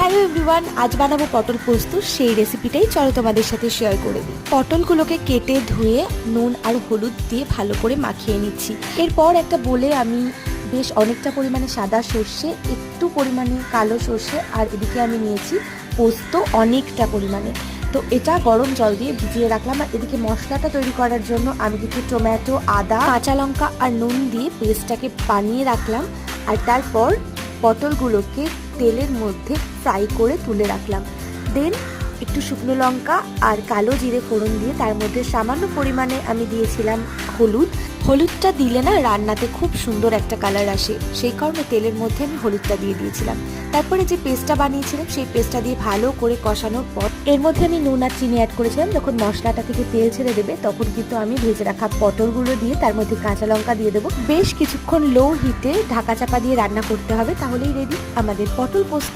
Hello everyone, আজ বানাবো পটল পোস্ত। সেই রেসিপিটাই চলো তোমাদের সাথে শেয়ার করে দিই। পটলগুলোকে কেটে ধুয়ে নুন আর হলুদ দিয়ে ভালো করে মাখিয়ে নিচ্ছি। এরপর একটা বলে আমি বেশ অনেকটা পরিমাণে সাদা সর্ষে, একটু পরিমাণে কালো সর্ষে, আর এদিকে আমি নিয়েছি পোস্ত অনেকটা পরিমাণে। তো এটা গরম জল দিয়ে ভিজিয়ে রাখলাম। আর এদিকে মশলাটা তৈরি করার জন্য আমি কিছু টমেটো, আদা, কাঁচা লঙ্কা আর নুন দিয়ে পেস্টটাকে বানিয়ে রাখলাম। আর তারপর পটলগুলোকে তেলের মধ্যে ফ্রাই করে তুলে রাখলাম। দেন একটু শুকনো লঙ্কা আর কালো জিরে ফোড়ন দিয়ে তার মধ্যে সামান্য পরিমাণে আমি দিয়েছিলাম হলুদটা দিলে না রান্নাতে খুব সুন্দর একটা কালার আসে, সেই কারণে তেলের মধ্যে আমি হলুদটা দিয়ে দিয়েছিলাম। তারপরে যে পেস্টটা বানিয়েছিলাম সেই পেস্টটা দিয়ে ভালো করে কষানোর পর এর মধ্যে আমি নুন আর চিনি অ্যাড করেছিলাম। যখন মশলাটা থেকে তেল ছেড়ে দেবে তখন কিন্তু আমি ভেজে রাখা পটলগুলো দিয়ে তার মধ্যে কাঁচা লঙ্কা দিয়ে দেবো। বেশ কিছুক্ষণ লো হিটে ঢাকা চাপা দিয়ে রান্না করতে হবে, তাহলেই রেডি আমাদের পটল পোস্ত।